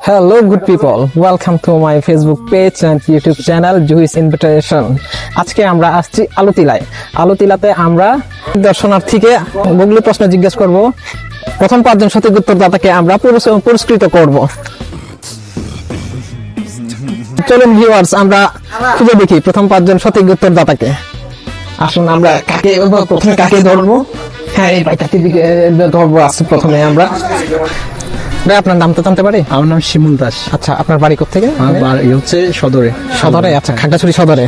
Hello good people, welcome to my Facebook page and YouTube channel Juhi's Invitation. আজকে আমরা আসছি আলুতিলায়। আলুতিলাতে আমরা দর্শনার্থীকে গুগলি প্রশ্ন জিজ্ঞেস করব। প্রথম 5 জন সঠিক উত্তরদাতাকে আমরা পুরস্কৃত করব। চলুন ভিউয়ার্স, আমরা খুঁজে দেখি প্রথম 5 জন সঠিক উত্তরদাতাকে। আসুন আমরা প্রথমে কাকে ধরবো? হ্যাঁ, এই ভাইটাকে দিকে ধরবো। আসছে প্রথমে আমরা। আপনার নাম তো জানতে পারি? আমার নাম শিমুল দাস। আচ্ছা, আপনার বাড়ি কোথেকে? আমার বাড়ি হচ্ছে সদরে। সদরে? আচ্ছা, খাগড়াছড়ি সদরে।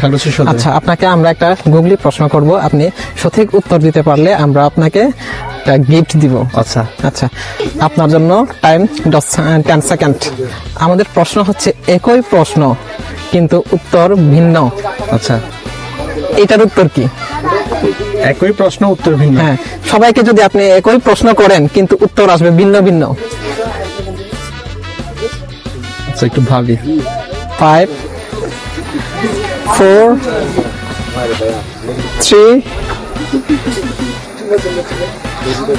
আচ্ছা, আপনাকে আমরা একটা গুগলি প্রশ্ন করব। আপনি সঠিক উত্তর দিতে পারলে আমরা আপনাকে একটা গিফট দিব। আচ্ছা আচ্ছা, আপনার জন্য টাইম 10 সেকেন্ড। আমাদের প্রশ্ন হচ্ছে একই প্রশ্ন কিন্তু উত্তর ভিন্ন। আচ্ছা, এটার উত্তর কি? একই প্রশ্ন উত্তর ভিন্ন। হ্যাঁ, সবাইকে যদি আপনি একই প্রশ্ন করেন কিন্তু উত্তর আসবে ভিন্ন ভিন্ন। আচ্ছা, একটু ভাবি। 5 4 3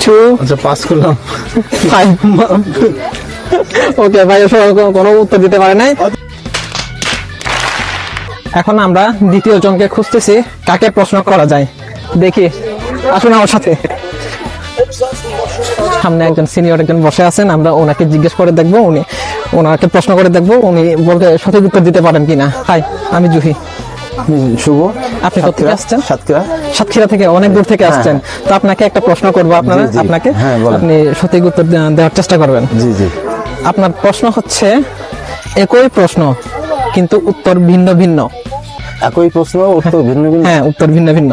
2 আচ্ছা, পাস করলাম। 5 ওকে ভাই, কোনো উত্তর দিতে পারে নাই। এখন আমরা দ্বিতীয় জনকে খুঁজতেছি কাকে প্রশ্ন করা যায়। দেখি, আসুন আমার সাথে। সামনে একজন সিনিয়র একজন বসে আছেন, আমরা ওনাকে জিজ্ঞেস করে দেখবো, ওনাকে প্রশ্ন করে দেখবো উনি বলতে সঠিক উত্তর দিতে পারেন কিনা। হাই, আমি জুহি। শুভ। আপনি কোথা থেকে আসছেন? সাতক্ষীরা থেকে অনেক দূর থেকে আসছেন। তো আপনাকে একটা প্রশ্ন করবো, আপনাকে আপনি সঠিক উত্তর দেওয়ার চেষ্টা করবেন। জি জি। আপনার প্রশ্ন হচ্ছে একই প্রশ্ন কিন্তু উত্তর ভিন্ন ভিন্ন। একই প্রশ্ন উত্তর ভিন্ন ভিন্ন? হ্যাঁ, উত্তর ভিন্ন ভিন্ন।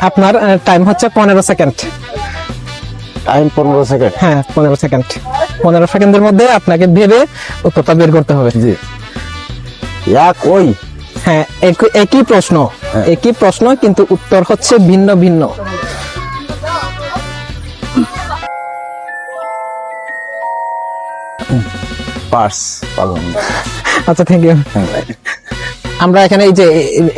আপনার টাইম হচ্ছে 15 সেকেন্ড। Time 15 second? হ্যাঁ, 15 সেকেন্ড। 15 সেকেন্ডের মধ্যে আপনাকে ভেবে উত্তরটা বের করতে হবে। জি। হ্যাঁ, একই প্রশ্ন, একই প্রশ্ন কিন্তু উত্তর হচ্ছে ভিন্ন ভিন্ন। আচ্ছা, থ্যাংক ইউ। আমরা এখানে এই যে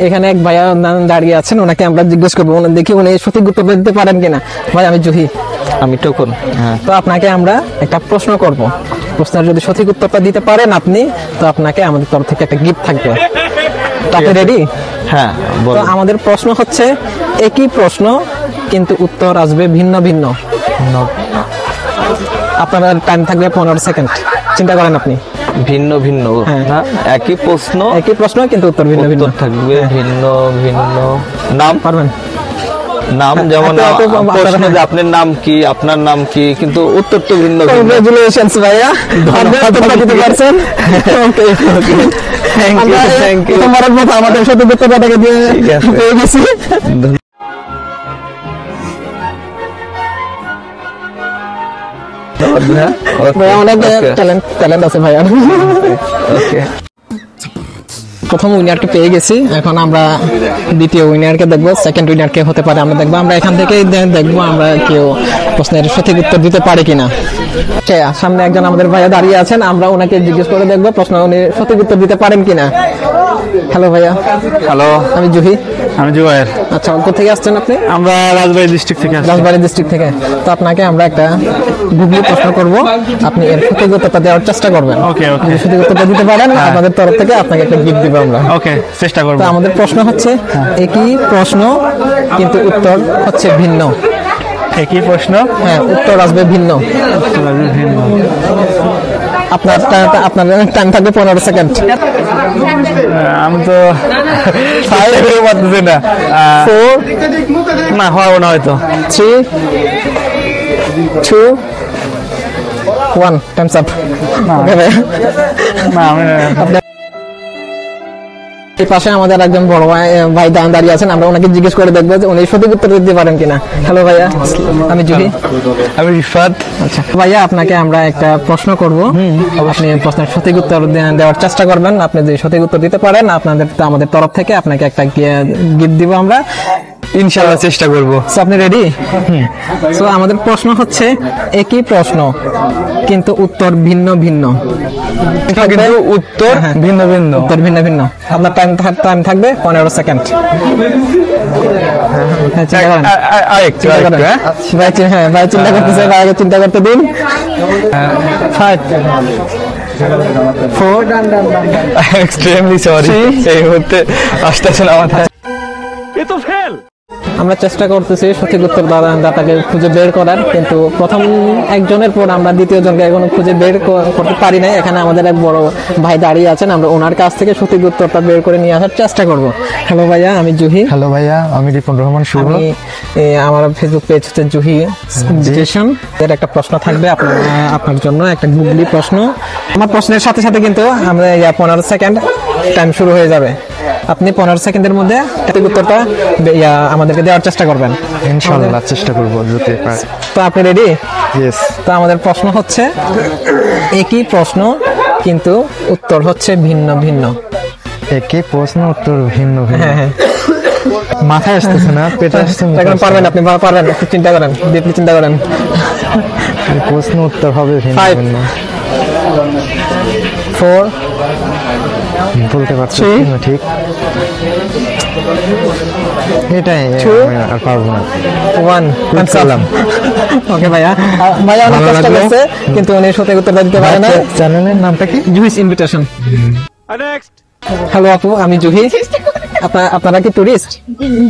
এখানে এক ভাইয়া দাঁড়িয়ে আছেন, ওনাকে আমরা জিজ্ঞেস করবো, দেখি উনি সঠিক উত্তর দিতে পারেন কিনা। ভাই, আমি জুহি। আমি টোকন। তো আপনাকে আমরা একটা প্রশ্ন করব। প্রশ্নের যদি সঠিক উত্তরটা দিতে পারেন আপনি, তো আপনাকে আমাদের তরফ থেকে একটা গিফট থাকবে। আপনি রেডি? হ্যাঁ। তো আমাদের প্রশ্ন হচ্ছে একই প্রশ্ন কিন্তু উত্তর আসবে ভিন্ন ভিন্ন। আপনার টাইম থাকবে 15 সেকেন্ড। চিন্তা করেন আপনি। ভিন্ন ভিন্ন না, একই প্রশ্ন কিন্তু উত্তর ভিন্ন ভিন্ন থাকবে। ভিন্ন ভিন্ন নাম পারবেন? নাম যেমন প্রশ্ন যে আপনার নাম কি, আপনার নাম কি, কিন্তু উত্তর তো ভিন্ন। কংগ্রাচুলেশনস ভাইয়া, ধন্যবাদ দিতে পারছেন। ওকে, থ্যাংক ইউ। তোমার মত আমাদের সাথে উত্তরটাকে দিয়ে পেয়ে গেছি। ভাইয়া অনেক ট্যালেন্ট আছে ভাইয়া। ওকে, প্রথম উইনারকে পেয়ে গেছি। এখন আমরা দ্বিতীয় উইনারকে দেখবো। সেকেন্ড উইনার কে হতে পারে আমরা দেখবো। আমরা এখান থেকে দেখবো আমরা কেউ প্রশ্নের সঠিক উত্তর দিতে পারে কিনা। সামনে একজন আমাদের ভাইয়া দাঁড়িয়ে আছেন, আমরা ওনাকে জিজ্ঞেস করে দেখবো প্রশ্ন উনি সঠিক উত্তর দিতে পারেন কিনা। হ্যালো ভাইয়া। হ্যালো, আমি জুহি। আমি জুবায়ের। আচ্ছা, কোথা থেকে আসছেন আপনি? আমরা রাজবাড়ী ডিস্ট্রিক্ট থেকে। রাজবাড়ী ডিস্ট্রিক্ট থেকে। তো আপনাকে আমরা একটা গুগলি প্রশ্ন করব, আপনি এর সঠিক উত্তরটা দেওয়ার চেষ্টা করবেন। ওকে ওকে। যদি সঠিক উত্তরটা দিতে পারেন আমাদের তরফ থেকে আপনাকে একটা গিফট দিব আমরা। ওকে, চেষ্টা করব। তো আমাদের প্রশ্ন হচ্ছে একই প্রশ্ন কিন্তু উত্তর হচ্ছে ভিন্ন। একই প্রশ্ন, হ্যাঁ, উত্তর আসবে ভিন্ন। আপনার টাইম থাকবে 15 সেকেন্ড। আমি তো পারতেছি না। 4 না, হওয়া না হয়তো। 3 2 1 টাইমস আপ। ওকে ভাই। না, আমি এই পাশে আমাদের একজন বড় ভাই দাঁড়িয়ে আছেন, আমরা ওনাকে জিজ্ঞেস করে দেখবো যে উনি সঠিক উত্তর দিতে পারেন কিনা। হ্যালো ভাইয়া, আমি জুহি। আমি রিফাত। আচ্ছা ভাইয়া, আপনাকে আমরা একটা প্রশ্ন করব, আপনি প্রশ্নের সঠিক উত্তর দেওয়ার চেষ্টা করবেন। আপনি যদি সঠিক উত্তর দিতে পারেন আমাদের তরফ থেকে আপনাকে একটা গিফট দিব আমরা, ইনশাআল্লাহ চেষ্টা করব। সো আপনি রেডি? সো আমাদের প্রশ্ন হচ্ছে একই প্রশ্ন কিন্তু উত্তর ভিন্ন ভিন্ন। উত্তর ভিন্ন ভিন্ন। উত্তর ভিন্ন ভিন্ন। আপনার টাইম থাকবে 15 সেকেন্ড। ভাই চিন্তা করতেছে, ভাই আগে চিন্তা করতে দিন। 5 4 এক্সট্রিমলি সরি এই মুহূর্তে আসতেছে না মাথায়। আমরা চেষ্টা করতেছি সঠিক উত্তর দাতাকে খুঁজে বের করার, কিন্তু প্রথম একজনের পর আমরা দ্বিতীয় জনকে এখনো খুঁজে বের করতে পারি নাই। এখানে আমাদের এক বড় ভাই দাঁড়িয়ে আছেন, আমরা ওনার কাছ থেকে সঠিক উত্তরটা বের করে নিয়ে আসার চেষ্টা করব। হ্যালো ভাইয়া, আমি জুহি। হ্যালো ভাইয়া, আমি রিপন রহমান শুভ। আমি আমার ফেসবুক পেজ হচ্ছে জুহি এডুকেশন। এর একটা প্রশ্ন থাকবে আপনার জন্য, একটা গুগলি প্রশ্ন। আমার প্রশ্নের সাথে সাথে কিন্তু আমরা 15 সেকেন্ড টাইম শুরু হয়ে যাবে। আপনি 15 সেকেন্ডের মধ্যে সঠিক উত্তরটা আমাদেরকে দেওয়ার চেষ্টা করবেন। ইনশাআল্লাহ চেষ্টা করব যদি পারি। তো আপনি রেডি? ইয়েস। তো আমাদের প্রশ্ন হচ্ছে একই প্রশ্ন কিন্তু উত্তর হচ্ছে ভিন্ন ভিন্ন। একই প্রশ্ন উত্তর ভিন্ন ভিন্ন। হ্যাঁ হ্যাঁ, মাথায় আসতেছে না, পেটে আসছে। এখন পারবেন, আপনি পারবেন, একটু চিন্তা করেন, ডিপলি চিন্তা করেন। প্রশ্ন উত্তর হবে ভিন্ন 5 ভিন্ন। 4 বলতে পারছি Three. না ঠিক। এটাই Two. আমি আর পারবো না। 1 সালাম। ওকে ভাইয়া, ভাইয়া অনেক ভালো চেষ্টা লাগলো। করছে কিন্তু উনি সঠিক উত্তরটা দিতে পারে না। চ্যানেলের নামটা কি? জুহিস ইনভিটেশন। হ্যালো আপু, আমি জুহি। আপনারা কি টুরিস্ট?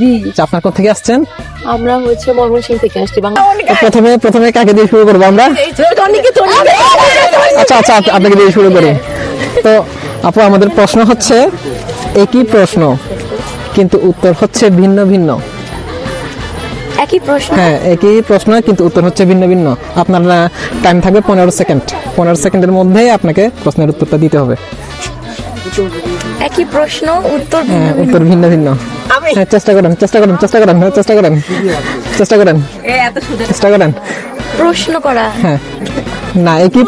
জি, আপনার কোথা থেকে আসছেন? আমরা হচ্ছে ময়মনসিংহ থেকে আসছি বাংলা। তো প্রথমে কাকে দিয়ে শুরু করবো আমরা? আচ্ছা আচ্ছা, আপনাকে দিয়ে শুরু করি। তো আপু, আমাদের প্রশ্ন হচ্ছে একই প্রশ্ন কিন্তু উত্তর হচ্ছে ভিন্ন ভিন্ন। একই প্রশ্ন। হ্যাঁ, একই প্রশ্ন কিন্তু উত্তর হচ্ছে ভিন্ন ভিন্ন। আপনার টাইম থাকবে 15 সেকেন্ড। 15 সেকেন্ডের মধ্যেই আপনাকে প্রশ্নের উত্তরটা দিতে হবে। একই প্রশ্ন উত্তর হ্যাঁ, উত্তর ভিন্ন ভিন্ন। হ্যাঁ, চেষ্টা করেন। প্রশ্ন করা। হ্যাঁ, না, একই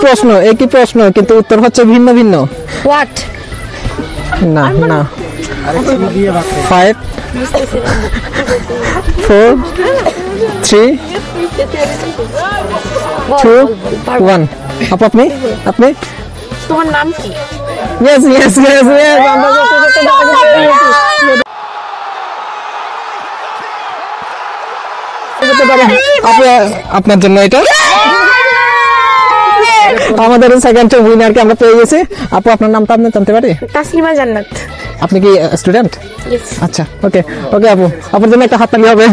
প্রশ্ন কিন্তু উত্তর হচ্ছে ভিন্ন ভিন্ন। হোয়াট? না না। 5 4 3 2 1। আপনি তোমার নাম কি? Yes. আপনার জন্য এটা আমাদের সেকেন্ড উইনারকে আমরা পেয়ে গেছি। আপু, আপনার নামটা আপনি জানতে পারি? তাসলিমা জান্নাত। আপনি কি স্টুডেন্ট? Yes. আচ্ছা, ওকে আপু, আপনার জন্য একটা হাততালি হবে।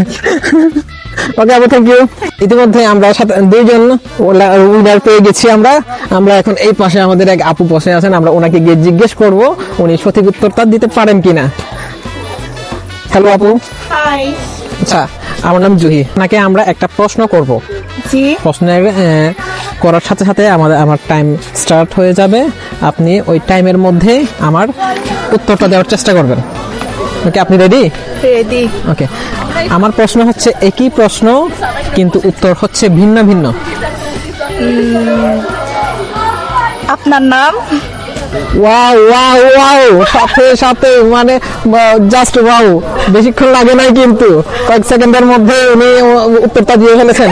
ওকে আপু, থ্যাংক ইউ। ইতিমধ্যে আমরা দুইজন উইনার পেয়ে গেছি। আমরা এখন এই পাশে আমাদের এক আপু বসে আছেন, আমরা ওনাকে গিয়ে জিজ্ঞেস করব উনি সঠিক উত্তরটা দিতে পারেন কিনা। হ্যালো আপু। হাই। আচ্ছা, আমার নাম জুহি। আপনাকে আমরা একটা প্রশ্ন করব। জি। প্রশ্নের করার সাথে সাথে আমার টাইম স্টার্ট হয়ে যাবে। আপনি ওই টাইমের মধ্যে আমার উত্তরটা দেওয়ার চেষ্টা করবেন। ওকে, আপনি রেডি? রেডি। ওকে, আমার প্রশ্ন হচ্ছে একই প্রশ্ন কিন্তু উত্তর হচ্ছে ভিন্ন ভিন্ন। আপনার নাম? ওয়াও, সাথে মানে জাস্ট ওয়াও। বেশিক্ষণ লাগে নাই কিন্তু, কয়েক সেকেন্ডের মধ্যে উনি উত্তরটা দিয়ে ফেলেছেন।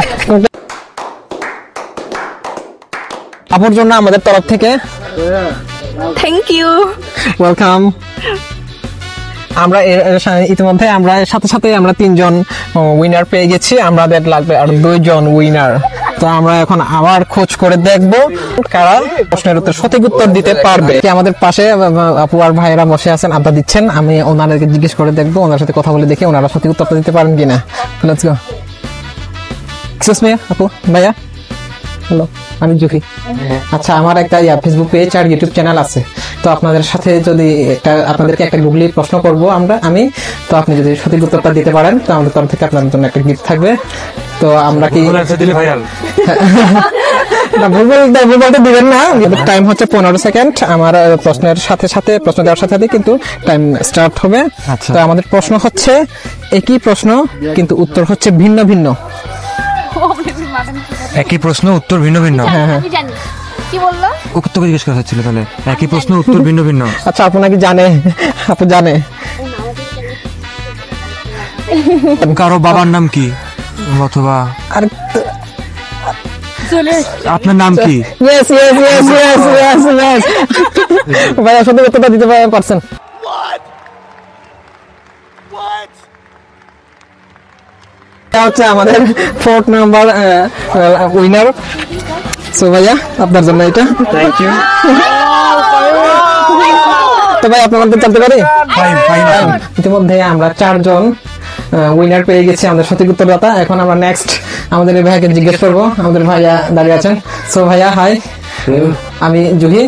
আপুর জন্য আমাদের তরফ থেকে থ্যাংক ইউ। ওয়েলকাম। আমরা ইতিমধ্যে সাথে আমরা 3 জন উইনার পেয়ে গেছি। আমাদের লাগবে আর 2 জন উইনার। তো আমরা এখন আবার খোঁজ করে দেখব কারা প্রশ্নের উত্তর সঠিক উত্তর দিতে পারবে। আমাদের পাশে আপু আর ভাইয়েরা বসে আছেন, আড্ডা দিচ্ছেন। আমি ওনাদেরকে জিজ্ঞেস করে দেখবো, ওনার সাথে কথা বলে দেখি ওনারা সঠিক উত্তরটা দিতে পারেন কিনা। Let's go. এক্সকিউজ মি আপু, ভাইয়া। হ্যালো, আমি জুহি। আচ্ছা, আমার একটা ফেসবুক পেজ আর ইউটিউব চ্যানেল আছে। তো আপনাদের সাথে যদি আপনাদেরকে একটা গুগলি প্রশ্ন করব আমি, তো আপনি যদি সঠিক উত্তরটা দিতে পারেন তো আমাদের তরফ থেকে আপনাদের জন্য একটা গিফট থাকবে। তো আমরা কি ভুলটা দিবেন না। টাইম হচ্ছে 15 সেকেন্ড। আমার প্রশ্ন দেওয়ার সাথে সাথে কিন্তু টাইম স্টার্ট হবে। তো আমাদের প্রশ্ন হচ্ছে একই প্রশ্ন কিন্তু উত্তর হচ্ছে ভিন্ন ভিন্ন। একই প্রশ্ন উত্তর ভিন্ন ভিন্ন। আমি জানি। কি বললো? ওকে তোকে জিজ্ঞেস করা হচ্ছিল তাহলে। একই প্রশ্ন উত্তর ভিন্ন ভিন্ন। আচ্ছা, আপু নাকি জানে? আপু জানে? কারো বাবার নাম কি অথবা আর আপনার নাম কি? ইয়েস ভাইয়া, সঠিক উত্তরটা দিতে পারছেন। হচ্ছে আমাদের 4th নাম্বার উইনার। সো ভাইয়া, আপনার জন্য এটা। Thank you. তো ভাই আপনার মধ্যে জানতে পারি ফাইন ইতিমধ্যে আমরা 4 জন উইনার পেয়ে গেছি আমাদের সঠিক উত্তরদাতা। এখন আমরা নেক্সট আমাদের এই ভাইয়াকে জিজ্ঞেস করবো। আমাদের ভাইয়া দাঁড়িয়ে আছেন। সো ভাইয়া হাই, আমি জুহি।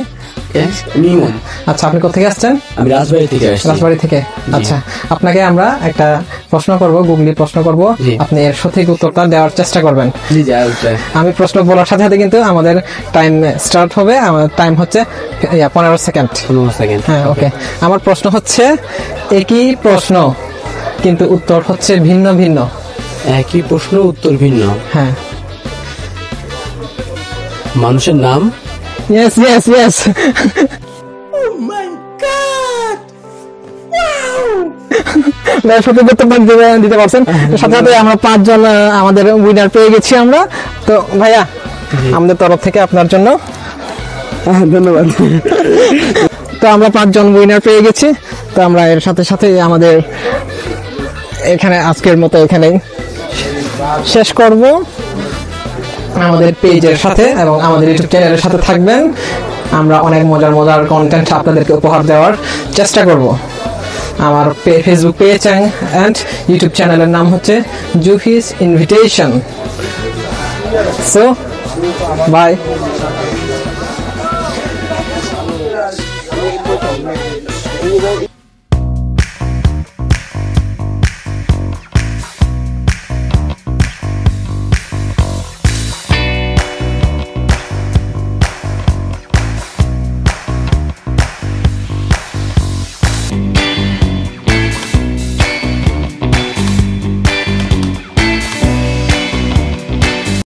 আচ্ছা, আপনি কোথা থেকে আসছেন? আমি রাজবাড়ি থেকে আসছি। রাজবাড়ি থেকে। আচ্ছা, আপনাকে আমরা একটা প্রশ্ন করব, গুগলি প্রশ্ন করব, জি। আপনি এর সঠিক উত্তরটা দেওয়ার চেষ্টা করবেন। জি জি, আচ্ছা। আমি প্রশ্ন বলার সাথে সাথে কিন্তু আমাদের টাইম স্টার্ট হবে। আমার টাইম হচ্ছে 15 সেকেন্ড। 15 সেকেন্ড। হ্যাঁ, ওকে। আমার প্রশ্ন হচ্ছে একই প্রশ্ন কিন্তু উত্তর হচ্ছে ভিন্ন ভিন্ন। একই প্রশ্ন উত্তর ভিন্ন। হ্যাঁ, মানুষের নাম? Yes yes yes. সঠিক উত্তরটা দিতে পারছেন। সাথে সাথে আমরা 5 জন আমাদের উইনার পেয়ে গেছি আমরা। তো ভাইয়া, আমাদের তরফ থেকে আপনার জন্য ধন্যবাদ। তো আমরা 5 জন উইনার পেয়ে গেছি। তো আমরা এর সাথে সাথে আমাদের এখানে আজকের মতো এখানেই শেষ করব। আমাদের পেজের সাথে এবং আমাদের ইউটিউব চ্যানেলের সাথে থাকবেন। আমরা অনেক মজার মজার কন্টেন্ট আপনাদেরকে উপহার দেওয়ার চেষ্টা করব। আমার ফেসবুক পেজ অ্যান্ড ইউটিউব চ্যানেলের নাম হচ্ছে জুহিস ইনভিটেশন। So by.